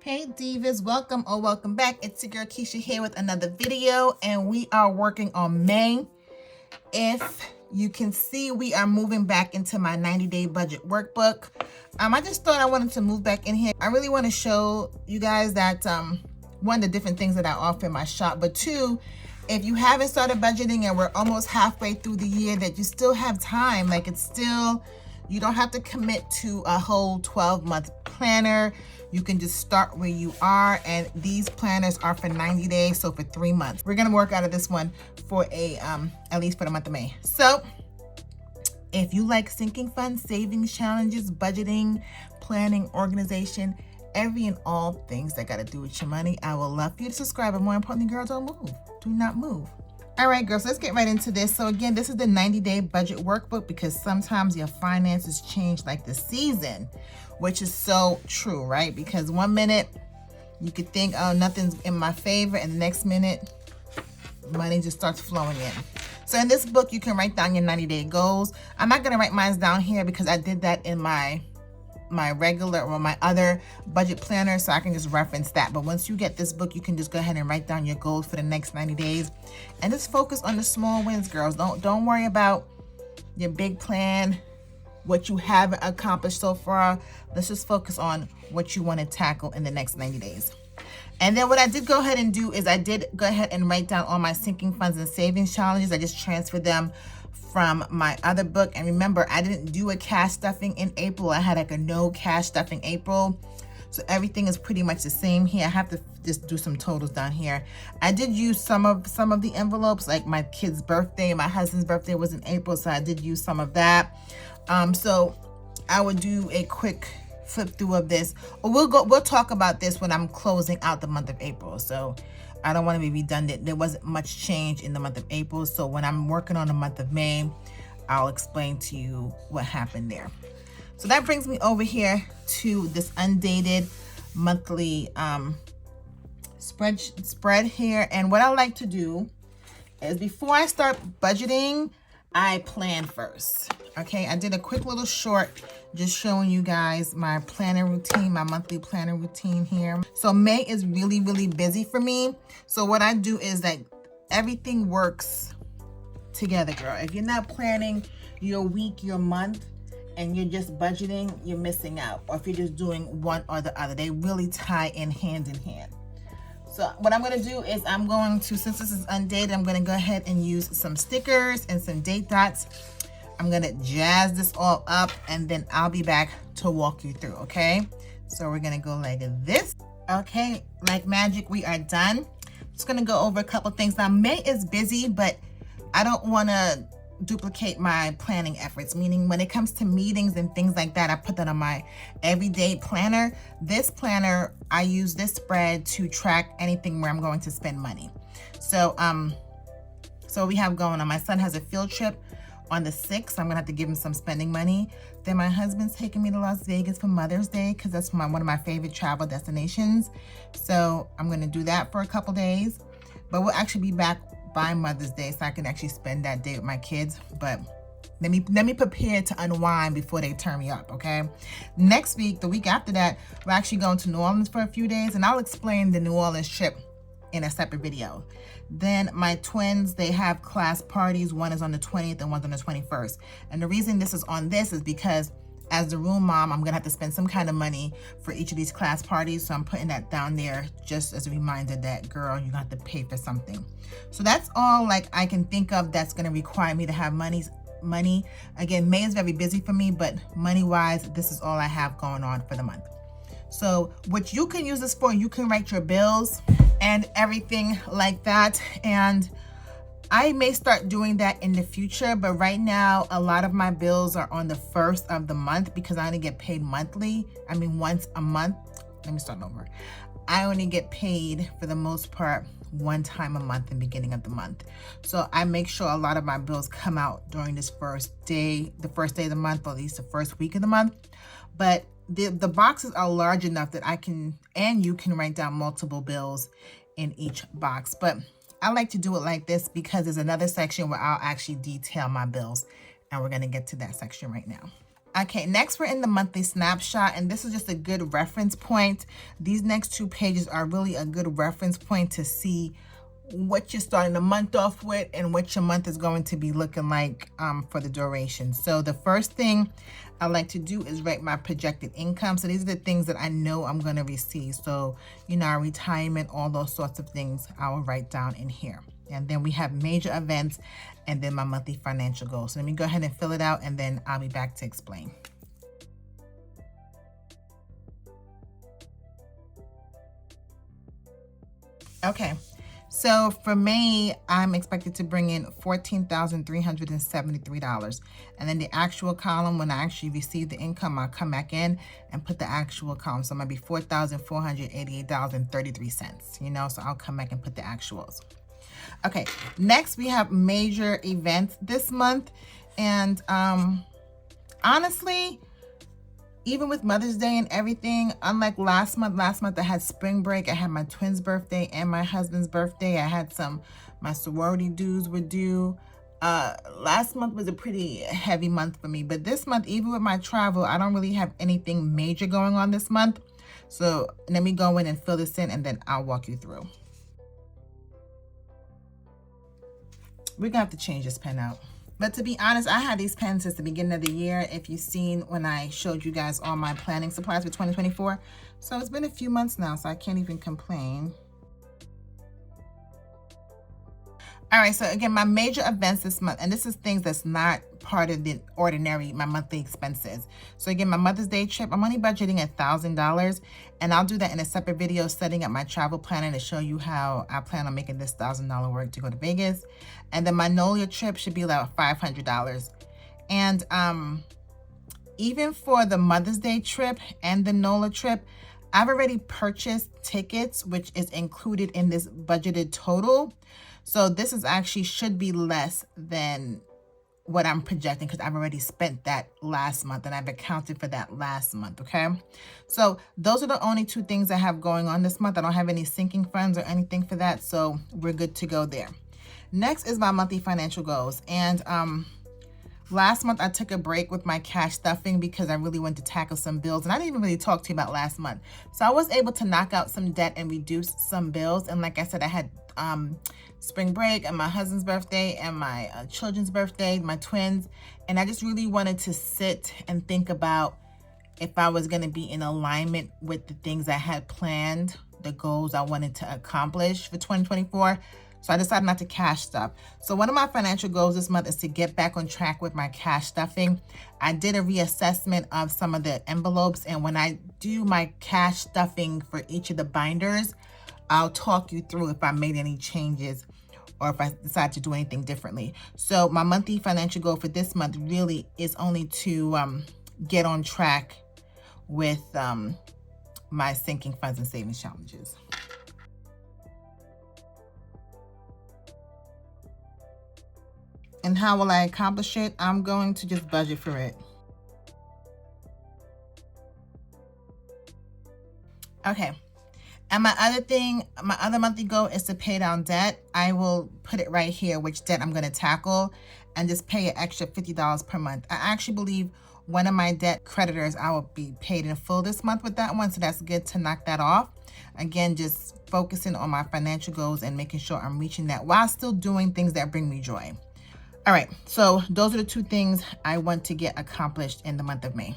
Hey Divas, welcome or welcome back. It's your girl Keisha here with another video, and we are working on May. If you can see, we are moving back into my 90-day budget workbook. I just thought I wanted to move back in here. I really want to show you guys that one, the different things that I offer in my shop, but two, if you haven't started budgeting and we're almost halfway through the year, that you still have time. Like, it's still, you don't have to commit to a whole 12-month planner. You can just start where you are, and these planners are for 90 days, so for 3 months. We're gonna work out of this one for a at least for the month of May. So if you like sinking funds, savings challenges, budgeting, planning, organization, every and all things that got to do with your money, I will love for you to subscribe, and more importantly, girl, don't move. Do not move. All right, girls, let's get right into this. So again, this is the 90-day budget workbook, because sometimes your finances change like the season, which is so true, right? Because one minute you could think, oh, nothing's in my favor, and the next minute money just starts flowing in. So in this book, you can write down your 90-day goals. I'm not gonna write mine down here because I did that in my regular or my other budget planner, so I can just reference that. But once you get this book, you can just go ahead and write down your goals for the next 90 days and just focus on the small wins, girls. Don't worry about your big plan, what you haven't accomplished so far. Let's just focus on what you want to tackle in the next 90 days. And then what I did go ahead and do is I did go ahead and write down all my sinking funds and savings challenges. I just transferred them from my other book. And remember, I didn't do a cash stuffing in April. I had like a no cash stuffing April. So everything is pretty much the same here. I have to just do some totals down here. I did use some of the envelopes, like my kid's birthday, my husband's birthday was in April, so I did use some of that. So I would do a quick flip through of this, or we'll talk about this when I'm closing out the month of April. So I don't want to be redundant. There wasn't much change in the month of April, so when I'm working on the month of May, I'll explain to you what happened there. So that brings me over here to this undated monthly spread here. And what I like to do is, before I start budgeting, I plan first. Okay, I did a quick little short just showing you guys my planner routine, my monthly planner routine here. So May is really, really busy for me. So what I do is that everything works together, girl. If you're not planning your week, your month, and you're just budgeting, you're missing out. Or if you're just doing one or the other, they really tie in hand. So what I'm gonna do is I'm going to, since this is undated, I'm gonna go ahead and use some stickers and some date dots. I'm gonna jazz this all up, and then I'll be back to walk you through, okay? So we're gonna go like this. Okay, like magic, we are done. Just gonna go over a couple things. Now, May is busy, but I don't wanna duplicate my planning efforts, meaning when it comes to meetings and things like that, I put that on my everyday planner. This planner, I use this spread to track anything where I'm going to spend money. So so we have going on, my son has a field trip on the 6th. I'm gonna have to give him some spending money. Then my husband's taking me to Las Vegas for Mother's Day, because that's one of my favorite travel destinations. So I'm gonna do that for a couple days, but we'll actually be back by Mother's Day, so I can actually spend that day with my kids. But let me prepare to unwind before they turn me up, okay? Next week, the week after that, we're actually going to New Orleans for a few days, and I'll explain the New Orleans trip in a separate video. Then my twins, they have class parties. One is on the 20th and one's on the 21st. And the reason this is on this is because as the room mom, I'm gonna have to spend some kind of money for each of these class parties. So I'm putting that down there just as a reminder that, girl, you have to pay for something. So that's all like I can think of that's gonna require me to have money. Again, May is very busy for me, but money-wise, this is all I have going on for the month. So what you can use this for, you can write your bills and everything like that. And I may start doing that in the future, but right now, a lot of my bills are on the 1st of the month because I only get paid monthly. I mean, once a month. Let me start over. I only get paid for the most part one time a month in the beginning of the month. So I make sure a lot of my bills come out during this first day of the month, or at least the first week of the month. But the boxes are large enough that I can, and you can write down multiple bills in each box. But I like to do it like this because there's another section where I'll actually detail my bills, and we're gonna get to that section right now. Okay, next we're in the monthly snapshot, and this is just a good reference point. These next 2 pages are really a good reference point to see what you're starting the month off with and what your month is going to be looking like for the duration. So the first thing I like to do is write my projected income. So these are the things that I know I'm going to receive. So, you know, our retirement, all those sorts of things I will write down in here. And then we have major events and then my monthly financial goals. So let me go ahead and fill it out and then I'll be back to explain. Okay, so for May, I'm expected to bring in $14,373. And then the actual column, when I actually receive the income, I'll come back in and put the actual column. So it might be $4,488.33, you know, so I'll come back and put the actuals. Okay, next we have major events this month. And honestly, even with Mother's Day and everything, unlike last month I had spring break. I had my twins' birthday and my husband's birthday. I had my sorority dues were due. Last month was a pretty heavy month for me. But this month, even with my travel, I don't really have anything major going on this month. So let me go in and fill this in and then I'll walk you through. We're gonna have to change this pen out. But to be honest, I had these pens since the beginning of the year. If you've seen when I showed you guys all my planning supplies for 2024. So it's been a few months now, so I can't even complain. All right, so again, my major events this month, and this is things that's not part of the ordinary, my monthly expenses. So again, my Mother's Day trip, I'm only budgeting $1,000, and I'll do that in a separate video, setting up my travel planner to show you how I plan on making this $1,000 work to go to Vegas. And then my NOLA trip should be about $500. And even for the Mother's Day trip and the NOLA trip, I've already purchased tickets, which is included in this budgeted total. So this is actually should be less than what I'm projecting because I've already spent that last month and I've accounted for that last month, okay? So those are the only 2 things I have going on this month. I don't have any sinking funds or anything for that, so we're good to go there. Next is my monthly financial goals. And last month I took a break with my cash stuffing because I really wanted to tackle some bills, and I didn't even really talk to you about last month. So I was able to knock out some debt and reduce some bills. And like I said, I had spring break and my husband's birthday and my children's birthday, my twins. And I just really wanted to sit and think about if I was going to be in alignment with the things I had planned, the goals I wanted to accomplish for 2024. So I decided not to cash stuff. So one of my financial goals this month is to get back on track with my cash stuffing. I did a reassessment of some of the envelopes, and when I do my cash stuffing for each of the binders, I'll talk you through if I made any changes or if I decide to do anything differently. So my monthly financial goal for this month really is only to get on track with my sinking funds and savings challenges. And how will I accomplish it? I'm going to just budget for it. Okay. And my other monthly goal is to pay down debt. I will put it right here, which debt I'm going to tackle, and just pay an extra $50 per month. I actually believe one of my debt creditors, I will be paid in full this month with that one. So that's good to knock that off. Again, just focusing on my financial goals and making sure I'm reaching that while still doing things that bring me joy. All right, so those are the 2 things I want to get accomplished in the month of May.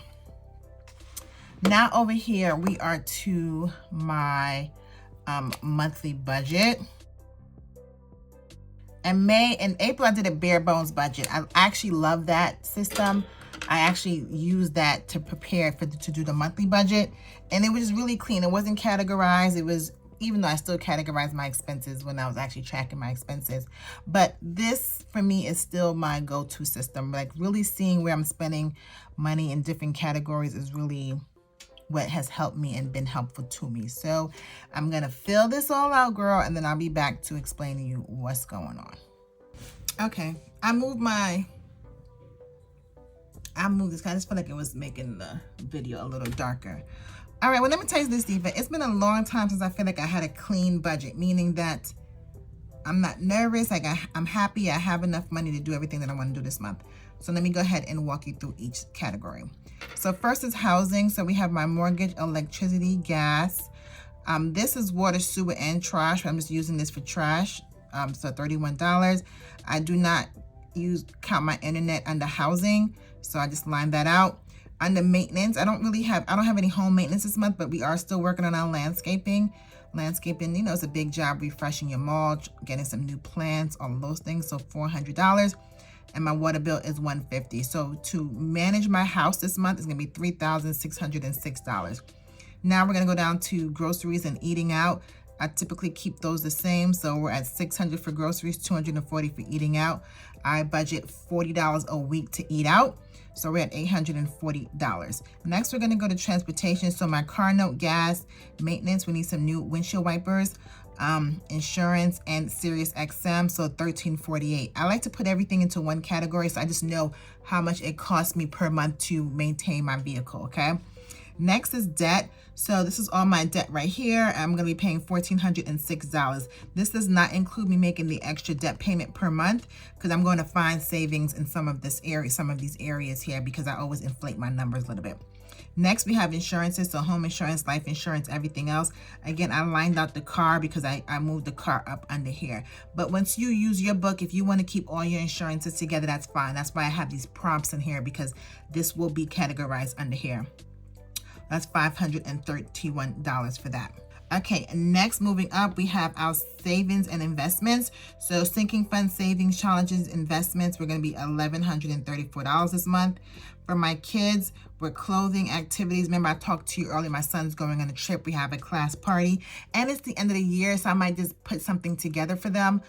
Now over here, we are to my monthly budget. In April, I did a bare bones budget. I actually love that system. I actually used that to prepare to do the monthly budget. And it was really clean. It wasn't categorized. It was, even though I still categorized my expenses when I was actually tracking my expenses. But this, for me, is still my go-to system. Like really seeing where I'm spending money in different categories is really what has helped me and been helpful to me. So I'm going to fill this all out, girl, and then I'll be back to explain to you what's going on. Okay, I moved this because I just feel like it was making the video a little darker. All right, well, let me tell you this, Diva. It's been a long time since I feel like I had a clean budget, meaning that I'm not nervous. Like I'm happy I have enough money to do everything that I want to do this month. So let me go ahead and walk you through each category. So first is housing. So we have my mortgage, electricity, gas. This is water, sewer, and trash. I'm just using this for trash. So $31. I do not count my internet under housing, so I just line that out. Under maintenance, I don't have any home maintenance this month, but we are still working on our landscaping. Landscaping, you know, it's a big job, refreshing your mulch, getting some new plants, all of those things. So $400. And my water bill is $150. So to manage my house this month is going to be $3,606. Now we're going to go down to groceries and eating out. I typically keep those the same. So we're at $600 for groceries, $240 for eating out. I budget $40 a week to eat out. So we're at $840. Next, we're going to go to transportation. So my car note, gas, maintenance, we need some new windshield wipers, insurance, and Sirius XM. So $1348. I like to put everything into one category, so I just know how much it costs me per month to maintain my vehicle, okay? Next is debt. So this is all my debt right here. I'm going to be paying $1,406. This does not include me making the extra debt payment per month, because I'm going to find savings in some of these areas here, because I always inflate my numbers a little bit. Next, we have insurances. So home insurance, life insurance, everything else. Again, I lined out the car because I moved the car up under here. But once you use your book, if you want to keep all your insurances together, that's fine. That's why I have these prompts in here, because this will be categorized under here. That's $531 for that. Okay, next, moving up, we have our savings and investments. So sinking fund, savings, challenges, investments, we're going to be $1,134 this month. For my kids, we're clothing, activities. Remember, I talked to you earlier, my son's going on a trip. We have a class party, and it's the end of the year, so I might just put something together for them.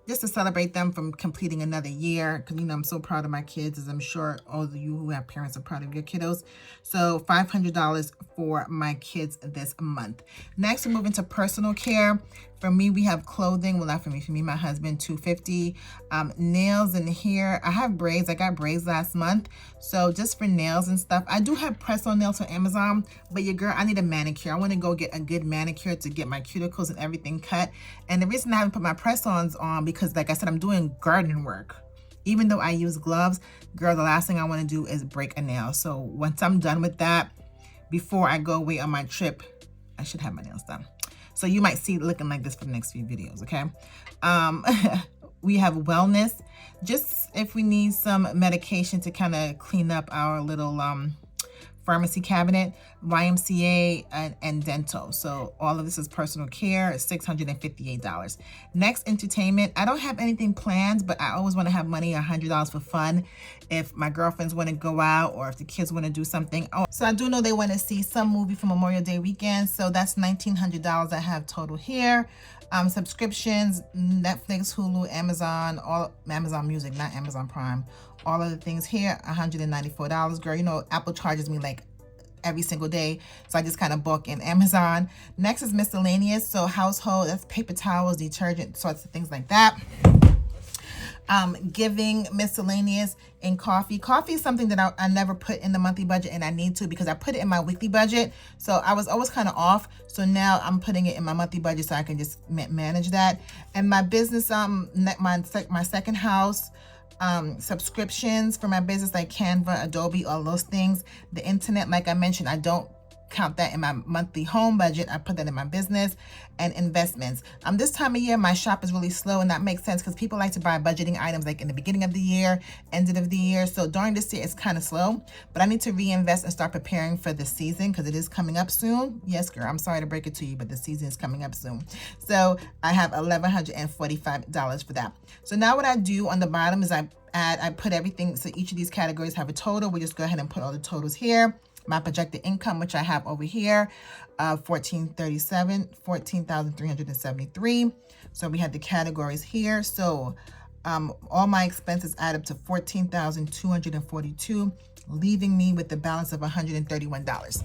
Just to celebrate them from completing another year, because, you know, I'm so proud of my kids, as I'm sure all of you who have parents are proud of your kiddos. So $500 for my kids this month. Next, we're moving to personal care. For me, we have clothing. Well, not for me, my husband, $250. Nails and hair. I have braids. I got braids last month. So just for nails and stuff. I do have press-on nails on Amazon, but your girl, I need a manicure. I want to go get a good manicure to get my cuticles and everything cut. And the reason I haven't put my press-ons on, because like I said, I'm doing garden work. Even though I use gloves, girl, the last thing I want to do is break a nail. So once I'm done with that, before I go away on my trip, I should have my nails done. So you might see it looking like this for the next few videos, okay? We have wellness. Just if we need some medication to kind of clean up our little pharmacy cabinet, YMCA, and dental. So all of this is personal care, $658. Next, entertainment. I don't have anything planned, but I always want to have money, $100 for fun. If my girlfriends want to go out, or if the kids want to do something. Oh, so I do know they want to see some movie for Memorial Day weekend. So that's $1,900 I have total here. Subscriptions, Netflix, Hulu, Amazon, all Amazon Music, not Amazon Prime. All of the things here, $194. Girl, you know, Apple charges me like every single day, so I just kind of book in Amazon. Next is miscellaneous. So household, that's paper towels, detergent, sorts of things like that. Giving, miscellaneous, and coffee. Coffee is something that I never put in the monthly budget, and I need to, because I put it in my weekly budget. So I was always kind of off. So now I'm putting it in my monthly budget so I can just manage that. And my business, my second house, subscriptions for my business like Canva, Adobe, all those things. The internet, like I mentioned, I don't count that in my monthly home budget. I put that in my business. And investments. This time of year, my shop is really slow, and that makes sense because people like to buy budgeting items like in the beginning of the year, end of the year. So during this year, it's kind of slow, but I need to reinvest and start preparing for the season because it is coming up soon. Yes, girl, I'm sorry to break it to you, but the season is coming up soon. So I have $1,145 for that. So now what I do on the bottom is I put everything, so each of these categories have a total. We just go ahead and put all the totals here. My projected income, which I have over here, $14,373. So we have the categories here. So all my expenses add up to $14,242, leaving me with the balance of $131.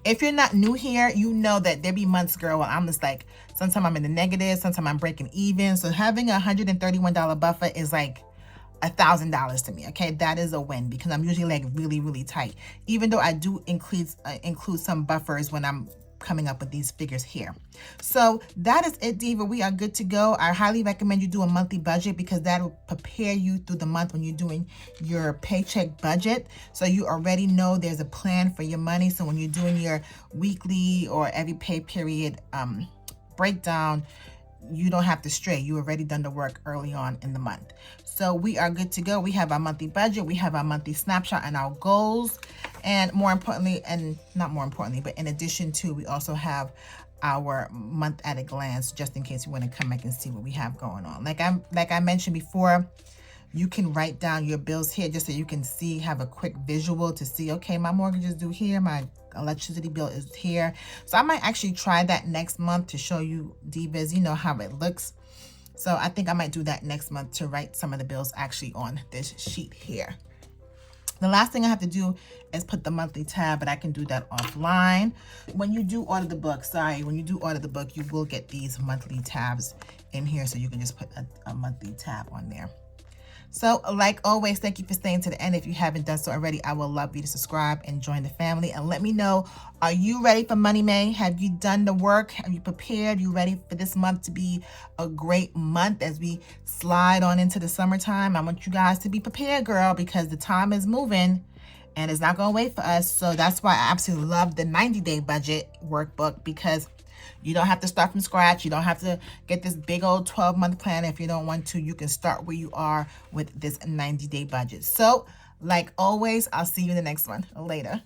If you're not new here, you know that there be months, girl, where I'm just like, sometimes I'm in the negative, sometimes I'm breaking even. So having a $131 buffer is like $1,000 to me. Okay, that is a win because I'm usually like really, really tight. Even though I do include some buffers when I'm coming up with these figures here. So that is it, Diva. We are good to go. I highly recommend you do a monthly budget because that will prepare you through the month when you're doing your paycheck budget. So you already know there's a plan for your money. So when you're doing your weekly or every pay period breakdown, you don't have to stray. You already done the work early on in the month. So we are good to go. We have our monthly budget, we have our monthly snapshot and our goals. And more importantly, and not more importantly, but in addition to, we also have our month at a glance, just in case you want to come back and see what we have going on. Like I mentioned before, you can write down your bills here just so you can see, have a quick visual to see, okay, my mortgage is due here, my electricity bill is here. So I might actually try that next month to show you, Divas, you know how it looks. So I think I might do that next month to write some of the bills actually on this sheet here. The last thing I have to do is put the monthly tab, but I can do that offline. When you do order the book, when you do order the book, you will get these monthly tabs in here, so you can just put a monthly tab on there. So like always, thank you for staying to the end. If you haven't done so already, I will love you to subscribe and join the family. And let me know, are you ready for Money May? Have you done the work? Have you prepared? You ready for this month to be a great month as we slide on into the summertime? I want you guys to be prepared, girl, because the time is moving and it's not going to wait for us. So that's why I absolutely love the 90-day budget workbook, because you don't have to start from scratch. You don't have to get this big old 12-month plan if you don't want to. You can start where you are with this 90-day budget. So, like always, I'll see you in the next one. Later.